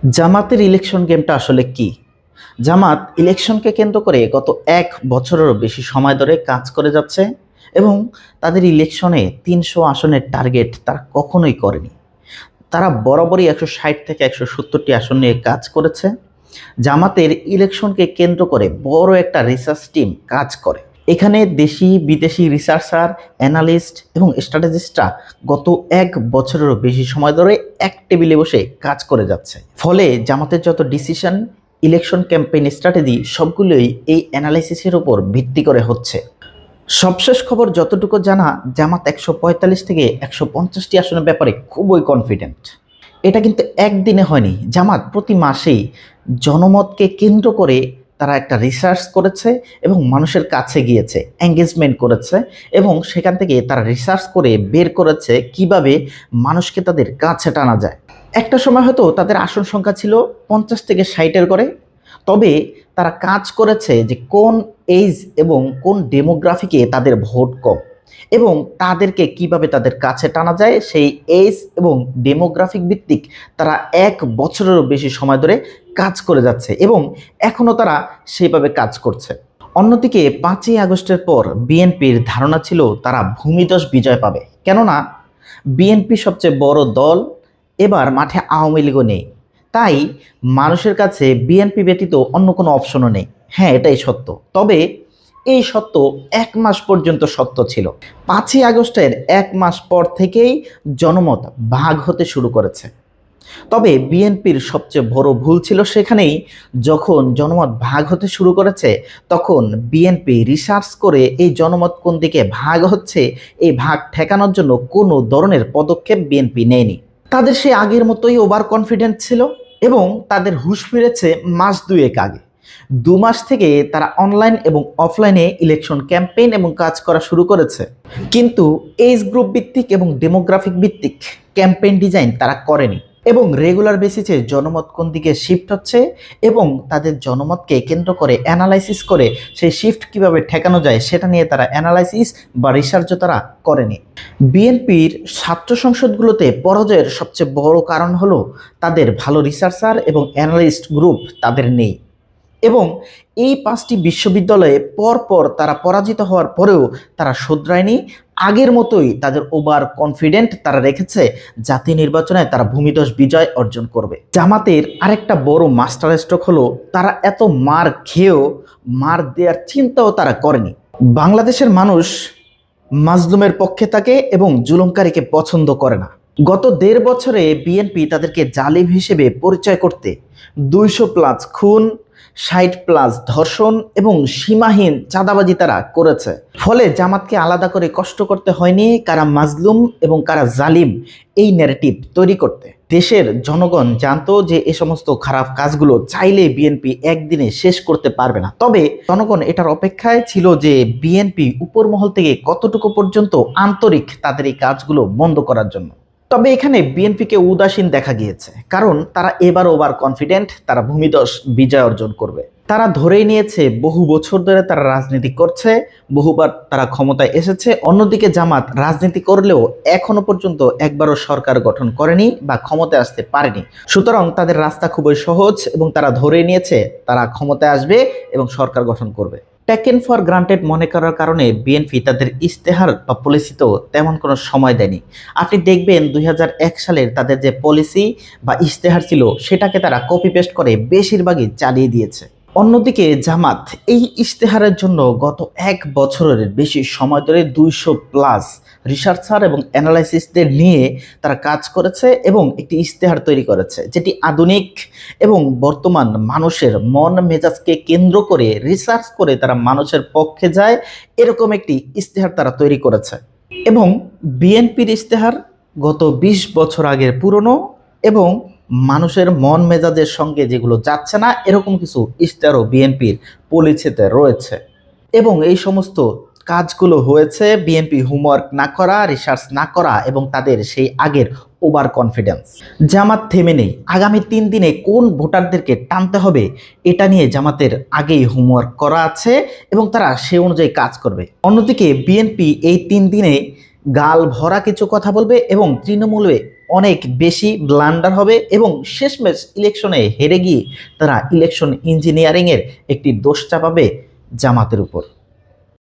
জামাতের ইলেকশন গেমটা আসলে কি? জামাত ইলেকশনকে কেন্দ্র করে গত ১ বছরেরও বেশি সময় ধরে কাজ করে যাচ্ছে এবং তাদের ইলেকশনে ৩০০ আসনের টার্গেট তারা কখনোই করেনি। তারা বরাবরই ১৬০ থেকে ১৭০টি আসন নিয়ে কাজ করেছে। জামাতের ইলেকশনকে কেন্দ্র করে বড় একটা রিসার্চ টিম কাজ করে। এখানে দেশি বিদেশি রিসার্চার, অ্যানালিস্ট এবং স্ট্র্যাটেজিস্টরা গত ১ বছরেরও বেশি সময় ধরে এক টেবিলে বসে কাজ করে যাচ্ছে। ফলে জামাতের যত ডিসিশন, ইলেকশন ক্যাম্পেইন স্ট্র্যাটেজি সবগুলোই এই অ্যানালাইসিসের উপর ভিত্তি করে হচ্ছে। সবশেষ খবর যতটুকু জানা, জামাত ১৪৫ থেকে ১৫০টি আসনের ব্যাপারে খুবই কনফিডেন্ট। এটা কিন্তু একদিনে হয়নি। জামাত প্রতি মাসেই জনমতকে কেন্দ্র করে তারা একটা রিসার্চ করেছে এবং মানুষের কাছে গিয়েছে, এঙ্গেজমেন্ট করেছে এবং সেখান থেকে তারা রিসার্চ করে বের করেছে কিভাবে মানুষকে তাদের কাছে টানা যায়। একটা সময় হয়তো তাদের আসন সংখ্যা ছিল ৫০ থেকে ৬০-এর করে, তবে তারা কাজ করেছে যে কোন এজ এবং কোন ডেমোগ্রাফিকে তাদের ভোট কম এবং তাদেরকে কিভাবে তাদের কাছে টানা যায়, সেই এজ এবং ডেমোগ্রাফিক ভিত্তিক তারা ১ বছরেরও বেশি সময় ধরে কাজ করে যাচ্ছে এবং এখনও তারা সেইভাবে কাজ করছে। অন্যদিকে ৫ই আগস্টের পর বিএনপির ধারণা ছিল তারা ভূমিধস বিজয় পাবে, কেননা বিএনপি সবচেয়ে বড় দল, এবার মাঠে আওয়ামী লীগও নেই, তাই মানুষের কাছে বিএনপি ব্যতীত অন্য কোনো অপশনও নেই। হ্যাঁ, এটাই সত্য, তবে এই সত্য ১ মাস পর্যন্ত সত্য ছিল। ৫ই আগস্টের ১ মাস পর থেকেই জনমত ভাগ হতে শুরু করেছে। তবে বিএনপির সবচেয়ে বড় ভুল ছিল সেখানেই, যখন জনমত ভাগ হতে শুরু করেছে তখন বিএনপি রিসার্চ করে এই জনমত কোন দিকে ভাগ হচ্ছে এই ভাগ ঠেকানোর জন্য কোনো ধরনের পদক্ষেপ বিএনপি নেয়নি। তাদের সে আগের মতোই ওভার কনফিডেন্ট ছিল এবং তাদের হুঁশ ফিরেছে মাস দুয়েক আগে। ২ মাস থেকে তারা অনলাইন এবং অফলাইনে ইলেকশন ক্যাম্পেইন এবং কাজ করা শুরু করেছে, কিন্তু এজ গ্রুপ ভিত্তিক এবং ডেমোগ্রাফিক ভিত্তিক ক্যাম্পেইন ডিজাইন তারা করেনি এবং রেগুলার বেসিসে জনমত কোন দিকে শিফট হচ্ছে এবং তাদের জনমতকে কেন্দ্র করে অ্যানালাইসিস করে সেই শিফট কিভাবে ঠেকানো যায় সেটা নিয়ে তারা অ্যানালাইসিস বা রিসার্চও তারা করেনি। বিএনপির ছাত্র সংসদগুলোতে পরাজয়ের সবচেয়ে বড় কারণ হলো তাদের ভালো রিসার্চার এবং অ্যানালিস্ট গ্রুপ তাদের নেই এবং এই ৫টি বিশ্ববিদ্যালয়ে পরপর তারা পরাজিত হওয়ার পরেও তারা শুধরায়নি। আগের মতোই তাদের ওভার কনফিডেন্ট তারা রেখেছে জাতীয় নির্বাচনে তারা ভূমিধস বিজয় অর্জন করবে। জামাতের আরেকটা বড় মাস্টার স্ট্রোক হলো তারা এত মার খেয়েও মার দেওয়ার চিন্তাও তারা করেনি। বাংলাদেশের মানুষ মাজলুমের পক্ষে থাকে এবং জুলুমকারীকে পছন্দ করে না। গত ১.৫ বছরে বিএনপি তাদেরকে জালিম হিসেবে পরিচয় করতে ২০০+ খুন, ৬০+ ধর্ষণ এবং সীমাহীন চাঁদাবাজি তারা করেছে। ফলে জামাতকে আলাদা করে কষ্ট করতে হয়নি কারা মাজলুম এবং কারা জালিম এই ন্যারেটিভ তৈরি করতে। দেশের জনগণ জানতো যে এ সমস্ত খারাপ কাজগুলো চাইলে বিএনপি একদিনে শেষ করতে পারবে না, তবে জনগণ এটার অপেক্ষায় ছিল যে বিএনপি উপর মহল থেকে কতটুকু পর্যন্ত আন্তরিক তাদের এই কাজগুলো বন্ধ করার জন্য। তবে এখানে বিএনপিকে উদাসীন দেখা গিয়েছে, কারণ তারা এবার ওভার কনফিডেন্ট তারা ভূমিধস বিজয় অর্জন করবে। তারা ধরেই নিয়েছে বহু বছর ধরে তারা রাজনীতি করছে, বহুবার তারা ক্ষমতায় এসেছে। অন্যদিকে জামাত রাজনীতি করলেও এখনো পর্যন্ত একবারও সরকার গঠন করেনি বা ক্ষমতায় আসতে পারেনি। সুতরাং তাদের রাস্তা খুবই সহজ এবং তারা ধরেই নিয়েছে তারা ক্ষমতায় আসবে এবং সরকার গঠন করবে। টেকেন ফর গ্রান্টেড মনে করার কারণে বিএনপি তাদের ইশতেহার বা পলিসিতেও তেমন কোনো সময় দেয়নি। আপনি দেখবেন ২০০১ সালের তাদের যে পলিসি বা ইশতেহার ছিল সেটাকে তারা কপি পেস্ট করে বেশিরভাগই চালিয়ে দিয়েছে। অন্যদিকে জামাত এই ইশতেহারের জন্য গত ১ বছরের বেশি সময় ধরে ২০০+ রিসার্চার এবং অ্যানালাইসিসদের নিয়ে তারা কাজ করেছে এবং একটি ইশতেহার তৈরি করেছে যেটি আধুনিক এবং বর্তমান মানুষের মন মেজাজকে কেন্দ্র করে রিসার্চ করে তারা মানুষের পক্ষে যায়, এরকম একটি ইশতেহার তারা তৈরি করেছে। এবং বিএনপির ইশতেহার গত ২০ বছর আগের পুরনো এবং মানুষের মন মেজাজের সঙ্গে যেগুলো যাচ্ছে না, এরকম কিছু ইশতেহারও বিএনপির পলিসিতে রয়েছে এবং এই সমস্ত কাজগুলো হয়েছে বিএনপি হোমওয়ার্ক না করা, রিসার্চ না করা এবং তাদের সেই আগের ওভার কনফিডেন্স। জামাত থেমে নেই। আগামী ৩ দিনে কোন ভোটারদেরকে টানতে হবে এটা নিয়ে জামাতের আগেই হোমওয়ার্ক করা আছে এবং তারা সে অনুযায়ী কাজ করবে। অন্যদিকে বিএনপি এই ৩ দিনে গাল ভরা কিছু কথা বলবে এবং তৃণমূলে অনেক বেশি ব্লান্ডার হবে এবং শেষমেশ ইলেকশনে হেরে গিয়ে তারা ইলেকশন ইঞ্জিনিয়ারিংয়ের একটি দোষ চাপাবে জামাতের উপর।